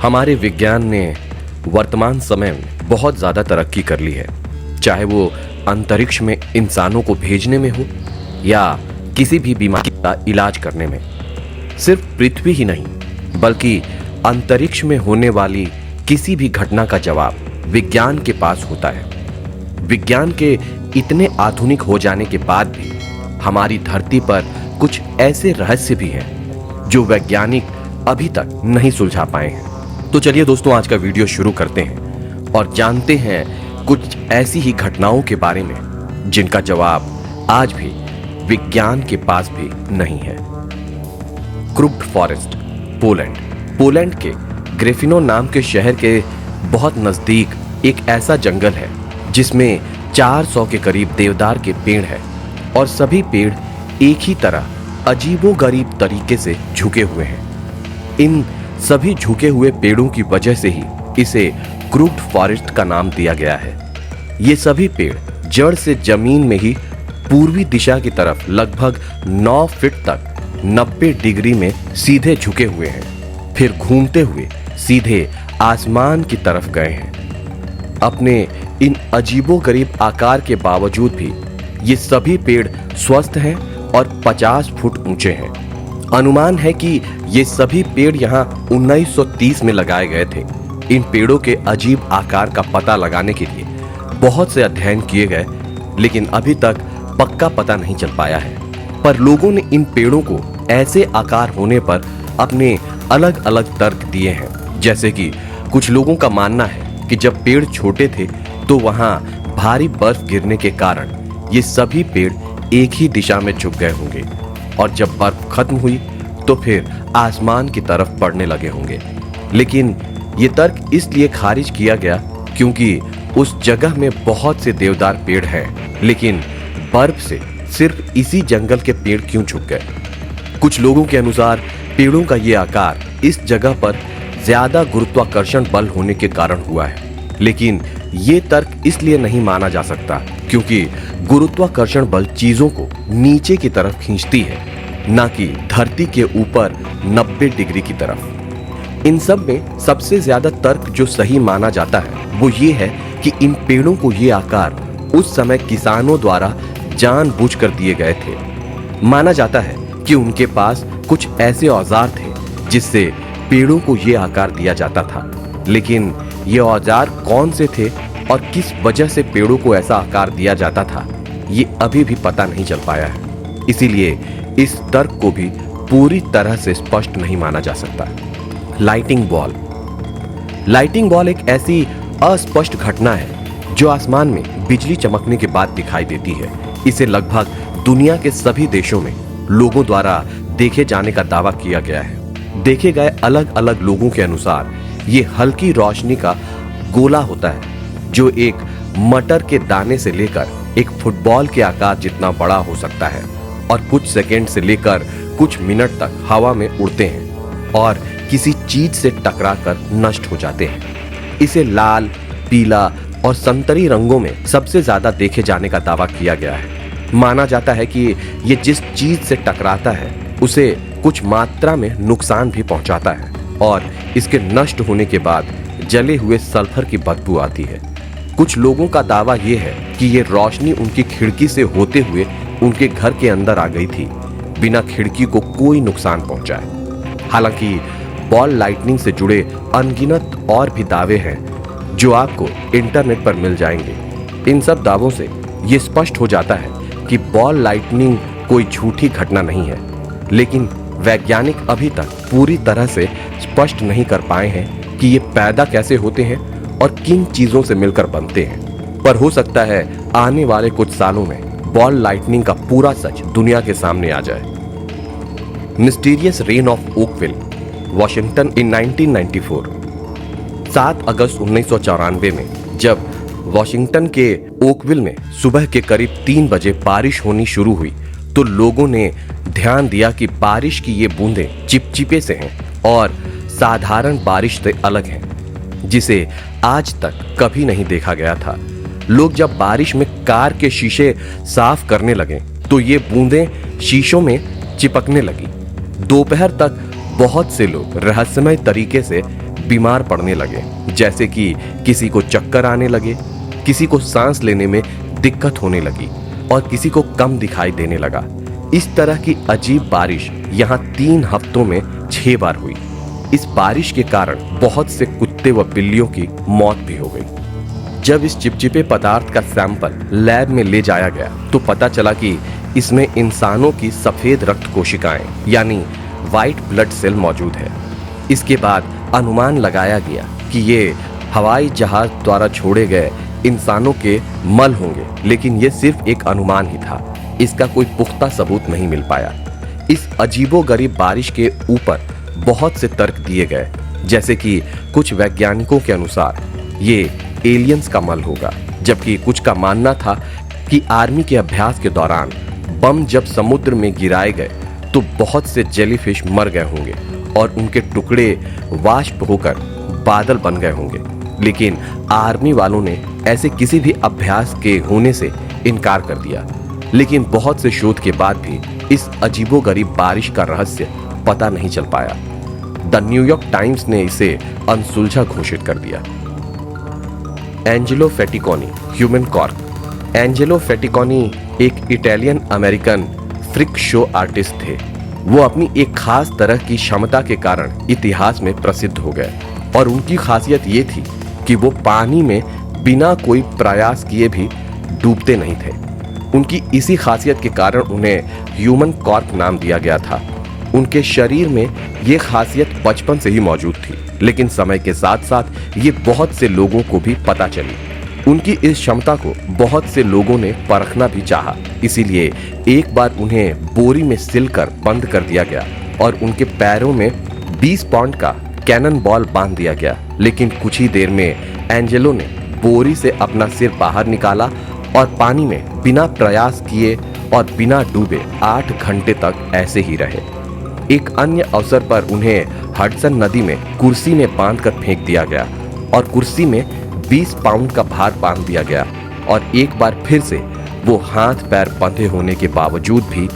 हमारे विज्ञान ने वर्तमान समय में बहुत ज़्यादा तरक्की कर ली है, चाहे वो अंतरिक्ष में इंसानों को भेजने में हो या किसी भी बीमारी का इलाज करने में। सिर्फ पृथ्वी ही नहीं बल्कि अंतरिक्ष में होने वाली किसी भी घटना का जवाब विज्ञान के पास होता है। विज्ञान के इतने आधुनिक हो जाने के बाद भी हमारी धरती पर कुछ ऐसे रहस्य भी हैं जो वैज्ञानिक अभी तक नहीं सुलझा पाए हैं। तो चलिए दोस्तों, आज का वीडियो शुरू करते हैं और जानते हैं कुछ ऐसी ही घटनाओं के बारे में जिनका जवाब आज भी विज्ञान के पास भी नहीं है। क्रुक्ड फॉरेस्ट, पोलैंड के ग्रेफिनो नाम के शहर के बहुत नजदीक एक ऐसा जंगल है जिसमें 400 के करीब देवदार के पेड़ हैं और सभी पेड़ एक ही तरह अजीबोगरीब तरीके से झुके हुए हैं। इन सभी झुके हुए पेड़ों की वजह से ही इसे क्रुक्ड फॉरेस्ट का नाम दिया गया है। ये सभी पेड़ जड़ से जमीन में ही पूर्वी दिशा की तरफ लगभग 9 फीट तक 90 डिग्री में सीधे झुके हुए हैं, फिर घूमते हुए सीधे आसमान की तरफ गए हैं। अपने इन अजीबोगरीब आकार के बावजूद भी ये सभी पेड़ स्वस्थ हैं और 50 फुट ऊंचे हैं। अनुमान है कि ये सभी पेड़ यहाँ 1930 में लगाए गए थे। इन पेड़ों के अजीब आकार का पता लगाने के लिए बहुत से अध्ययन किए गए, लेकिन अभी तक पक्का पता नहीं चल पाया है। पर लोगों ने इन पेड़ों को ऐसे आकार होने पर अपने अलग अलग तर्क दिए हैं। जैसे कि कुछ लोगों का मानना है कि जब पेड़ छोटे थे तो वहां भारी बर्फ गिरने के कारण ये सभी पेड़ एक ही दिशा में झुक गए होंगे और जब बर्फ खत्म हुई तो फिर आसमान की तरफ बढ़ने लगे होंगे। लेकिन ये तर्क इसलिए खारिज किया गया क्योंकि उस जगह में बहुत से देवदार पेड़ हैं, लेकिन बर्फ से सिर्फ इसी जंगल के पेड़ क्यों झुक गए। कुछ लोगों के अनुसार पेड़ों का ये आकार इस जगह पर ज्यादा गुरुत्वाकर्षण बल होने के कारण हुआ है, लेकिन ये तर्क इसलिए नहीं माना जा सकता क्योंकि गुरुत्वाकर्षण बल चीजों को नीचे की तरफ खींचती है, ना कि धरती के ऊपर 90 डिग्री की तरफ। इन सब में सबसे ज्यादा तर्क जो सही माना जाता है वो ये है कि इन पेड़ों को ये आकार उस समय किसानों द्वारा जानबूझकर दिए गए थे। माना जाता है कि उनके पास कुछ ऐसे औजार थे जिससे पेड़ों को ये आकार दिया जाता था, लेकिन ये औजार कौन से थे और किस वजह से पेड़ों को ऐसा आकार दिया जाता था ये अभी भी पता नहीं चल पाया है। इसीलिए इस तर्क को भी पूरी तरह से स्पष्ट नहीं माना जा सकता। लाइटिंग बॉल एक ऐसी अस्पष्ट घटना है जो आसमान में बिजली चमकने के बाद दिखाई देती है। इसे लगभग दुनिया के सभी देशों में लोगों द्वारा देखे जाने का दावा किया गया है। देखे गए अलग अलग लोगों के अनुसार ये हल्की रोशनी का गोला होता है जो एक मटर के दाने से लेकर एक फुटबॉल के आकार जितना बड़ा हो सकता है और कुछ सेकंड से लेकर कुछ मिनट तक हवा में उड़ते हैं और किसी चीज से टकराकर नष्ट हो जाते हैं। इसे लाल, पीला और संतरी रंगों में सबसे ज्यादा देखे जाने का दावा किया गया है। माना जाता है कि ये जिस चीज से टकराता है उसे कुछ मात्रा में नुकसान भी पहुंचाता है और इसके नष्ट होने के बाद जले हुए सल्फर की बदबू आती है। कुछ लोगों का दावा यह है कि ये रोशनी उनकी खिड़की से होते हुए उनके घर के अंदर आ गई थी, बिना खिड़की को कोई नुकसान पहुंचाए। हालांकि बॉल लाइटनिंग से जुड़े अनगिनत और भी दावे हैं जो आपको इंटरनेट पर मिल जाएंगे। इन सब दावों से ये स्पष्ट हो जाता है कि बॉल लाइटनिंग कोई झूठी घटना नहीं है, लेकिन वैज्ञानिक अभी तक पूरी तरह से स्पष्ट नहीं कर पाए हैं कि ये पैदा कैसे होते हैं और किन चीजों से मिलकर बनते हैं। पर हो सकता है आने वाले कुछ सालों में बॉल लाइटनिंग का पूरा सच दुनिया के सामने आ जाए। Mysterious rain of Oakville, Washington in 1994। 7 अगस्त 1994 में जब वॉशिंगटन के ओकविल में सुबह के करीब 3 बजे बारिश होनी शुरू हुई तो लोगों ने ध्यान दिया कि बारिश की ये बूंदें चिपचिपे से हैं और साधारण बारिश से अलग हैं, जिसे आज तक कभी नहीं देखा गया था। लोग जब बारिश में कार के शीशे साफ करने लगे तो ये बूंदें शीशों में चिपकने लगी। दोपहर तक बहुत से लोग रहस्यमय तरीके से बीमार पड़ने लगे, जैसे कि किसी को चक्कर आने लगे, किसी को सांस लेने में दिक्कत होने लगी और किसी को कम दिखाई देने लगा। इस तरह की अजीब बारिश यहाँ 3 हफ्तों में 6 बार हुई। इस बारिश के कारण बहुत से कुत्ते व बिल्लियों की मौत भी हो गई। जब इस चिपचिपे पदार्थ का सैंपल लैब में ले जाया गया तो पता चला कि इसमें इंसानों की सफेद रक्त कोशिकाएं यानी व्हाइट ब्लड सेल मौजूद है। इसके बाद अनुमान लगाया गया कि ये हवाई जहाज द्वारा छोड़े गए इंसानों के मल होंगे, लेकिन ये सिर्फ एक अनुमान ही था। इसका कोई पुख्ता सबूत नहीं मिल पाया। इस अजीबोगरीब बारिश के ऊपर बहुत से तर्क दिए गए, जैसे कि कुछ वैज्ञानिकों के अनुसार ये एलियंस का मल होगा, जबकि कुछ का मानना था कि आर्मी के अभ्यास के दौरान बम जब समुद्र में गिराए गए तो बहुत से जेलीफिश मर गए होंगे और उनके टुकड़े वाष्प होकर बादल बन गए होंगे। लेकिन आर्मी वालों ने ऐसे किसी भी अभ्यास के होने से इनकार कर दिया। लेकिन बहुत से शोध के बाद भी इस अजीबोगरीब बारिश का रहस्य पता नहीं चल पाया। द न्यूयॉर्क टाइम्स ने इसे अनसुलझा घोषित कर दिया। Angelo Faticoni human cork. Angelo Faticoni एक Italian American freak show artist थे। वो अपनी एक खास तरह की क्षमता के कारण इतिहास में प्रसिद्ध हो गए और उनकी खासियत ये थी कि वो पानी में बिना कोई प्रयास किए भी डूबते नहीं थे। उनकी इसी खासियत के कारण उन्हें ह्यूमन कॉर्क नाम दिया गया था। उनके शरीर में ये खासियत बचपन से ही मौजूद थी, लेकिन समय के साथ साथ ये बहुत से लोगों को भी पता चली। उनकी इस क्षमता को बहुत से लोगों ने परखना भी चाहा, इसीलिए एक बार उन्हें बोरी में सिलकर बंद कर दिया गया और उनके पैरों में 20 पाउंड का कैनन बॉल बांध दिया गया। लेकिन कुछ ही देर में एंजेलो ने बोरी से अपना सिर बाहर निकाला और पानी में बिना प्रयास किए और बिना डूबे 8 घंटे तक ऐसे ही रहे। एक अन्य अवसर पर उन्हें हडसन नदी में कुर्सी में बांधकर फेंक दिया गया और कुर्सी में 20 पाउंड का भार बांध दिया गया और एक बार फिर से वो हाथ पैर बंधे होने के बावजूद भी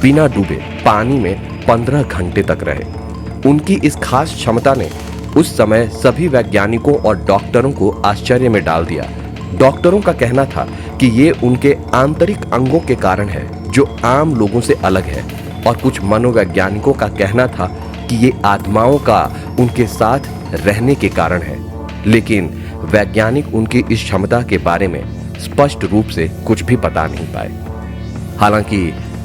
बिना डूबे पानी में 15 घंटे तक रहे। उनकी इस खास क्षमता ने उस समय सभी वैज्ञानिकों और डॉक्टरों को आश्चर्य में डाल दिया। डॉक्टरों का कहना था कि ये उनके आंतरिक अंगों के कारण है जो आम लोगों से अलग है, और कुछ मनोवैज्ञानिकों का कहना था कि ये आत्माओं का उनके साथ रहने के कारण है। लेकिन वैज्ञानिक उनकी इस क्षमता के बारे में स्पष्ट रूप से कुछ भी बता नहीं पाए। हालांकि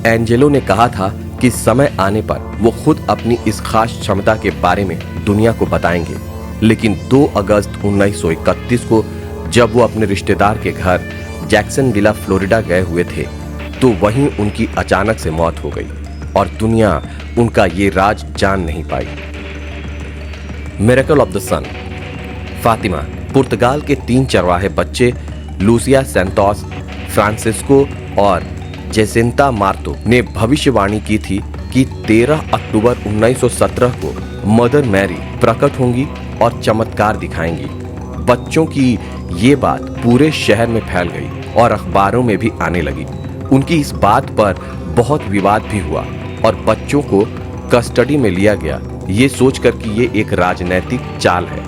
एंजेलो ने कहा था कि समय आने पर वो खुद अपनी इस खास क्षमता के बारे में दुनिया को बताएंगे। लेकिन 2 अगस्त 1931 को जब वो अपने रिश्तेदार के घर जैक्सनविला फ्लोरिडा गए हुए थे तो वहीं उनकी अचानक से मौत हो गई और दुनिया उनका ये राज जान नहीं पाई। मिरेकल ऑफ द सन। फातिमा पुर्तगाल के 3 चरवाहे बच्चे लूसिया सैंतोस, फ्रांसिस्को और जेसिंता मार्तो ने भविष्यवाणी की थी कि 13 अक्टूबर 1917 को मदर मैरी प्रकट होंगी और चमत्कार दिखाएंगी। बच्चों की ये बात पूरे शहर में फैल गई और अखबारों में भी आने लगी। उनकी इस बात पर बहुत विवाद भी हुआ और बच्चों को कस्टडी में लिया गया, ये सोचकर कि ये एक राजनैतिक चाल है।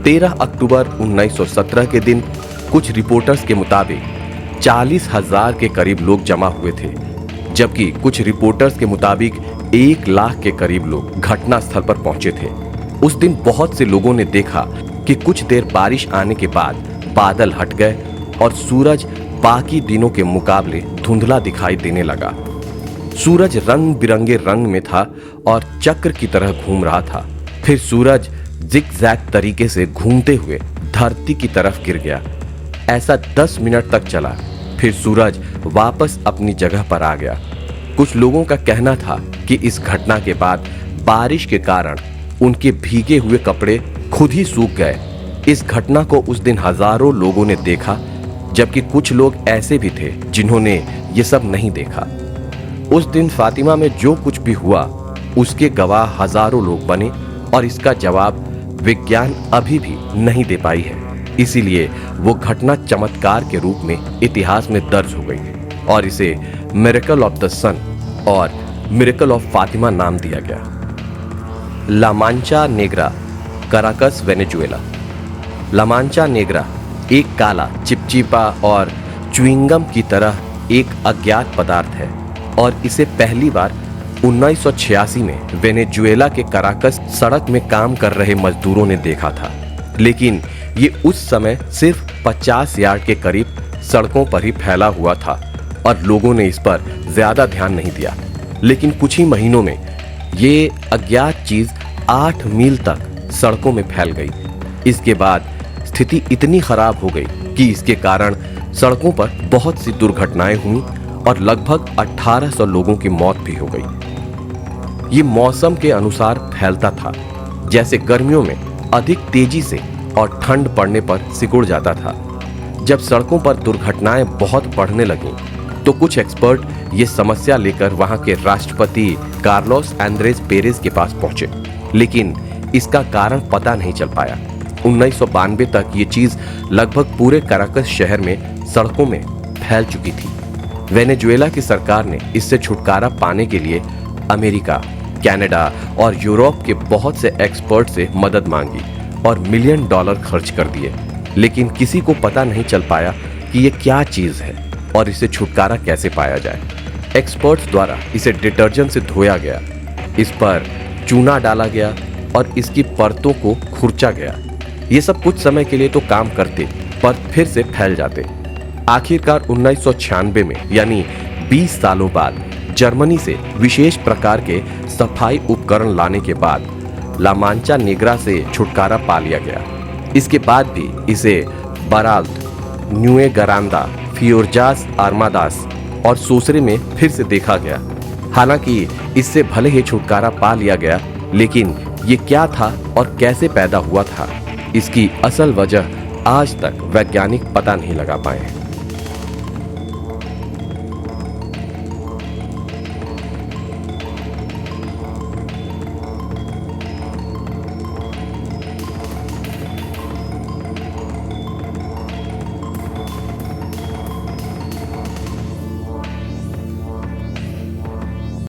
13 अक्टूबर 1917 के दिन कुछ रिपोर्टर्स के मुताबिक 40,000 के करीब लोग जमा हुए थे, जबकि कुछ रिपोर्टर्स के मुताबिक 1 लाख के करीब लोग घटनास्थल पर पहुंचे थे। उस दिन बहुत से लोगों ने देखा कि कुछ देर बारिश आने के बाद बादल हट गए और सूरज बाकी दिनों के मुकाबले धुंधला दिखाई देने लगा। सूरज रंग बिरंगे रंग में था और चक्र की तरह घूम रहा था। फिर सूरज जिगजैग तरीके से घूमते हुए धरती की तरफ गिर गया। ऐसा 10 मिनट तक चला, फिर सूरज वापस अपनी जगह पर आ गया। कुछ लोगों का कहना था कि इस घटना के बाद बारिश के कारण उनके भीगे हुए कपड़े खुद ही सूख गए। इस घटना को उस दिन हजारों लोगों ने देखा, जबकि कुछ लोग ऐसे भी थे जिन्होंने ये सब नहीं देखा। उस दिन फातिमा में जो कुछ भी हुआ उसके गवाह हजारों लोग बने और इसका जवाब विज्ञान अभी भी नहीं दे पाई है। इसीलिए वो घटना चमत्कार के रूप में इतिहास में दर्ज हो गई और इसे मिरेकल ऑफ द सन और मिरेकल ऑफ फातिमा नाम दिया गया। ला मांचा नेग्रा कराकस, वेनेजुएला। ला मांचा नेग्रा एक काला, चिपचिपा और च्युइंगम की तरह एक अज्ञात पदार्थ है और इसे पहली बार 1986 में वेनेजुएला के कराकस सड़क में काम कर रहे मजदूरों ने देखा था। लेकिन ये उस समय सिर्फ 50 यार्ड के करीब सड़कों पर ही फैला हुआ था और लोगों ने इस पर ज्यादा ध्यान नहीं दिया। लेकिन कुछ ही महीनों में ये अज्ञात चीज 8 मील तक सड़कों में फैल गई। इसके बाद स्थिति इतनी खराब हो गई कि इसके कारण सड़कों पर बहुत सी दुर्घटनाएं हुई और लगभग 1800 लोगों की मौत भी हो गई। ये मौसम के अनुसार फैलता था, जैसे गर्मियों में अधिक तेजी से और ठंड पड़ने पर सिकुड़ जाता था। जब सड़कों पर दुर्घटनाएं बहुत बढ़ने लगीं, तो कुछ एक्सपर्ट ये समस्या लेकर वहां के राष्ट्रपति कार्लोस एंद्रेस पेरेज के पास पहुंचे, लेकिन इसका कारण पता नहीं चल पाया। 1992 तक ये चीज लगभग पूरे कराकस शहर में सड़कों में फैल चुकी थी। वेनेजुएला की सरकार ने इससे छुटकारा पाने के लिए अमेरिका, कनाडा और यूरोप के बहुत से एक्सपर्ट से मदद मांगी और $1 मिलियन खर्च कर दिए, लेकिन किसी को पता नहीं चल पाया कि ये क्या चीज है और इसे छुटकारा कैसे पाया जाए। एक्सपर्ट्स द्वारा इसे डिटर्जेंट से धोया गया, इस पर चूना डाला गया और इसकी परतों को खुरचा गया। ये सब कुछ समय के लिए तो काम करते, पर फिर से फैल जाते। आखिरकार 1996 में, यानी 20 सालों बाद, जर्मनी से विशेष प्रकार के सफाई उपकरण लाने के बाद ला मांचा नेग्रा से छुटकारा पा लिया गया। इसके बाद भी इसे बराल्ट, न्यूए गरांदा, फियोरजास आर्मादास और सोसरे में फिर से देखा गया। हालांकि इससे भले ही छुटकारा पा लिया गया, लेकिन ये क्या था और कैसे पैदा हुआ था, इसकी असल वजह आज तक वैज्ञानिक पता नहीं लगा पाए।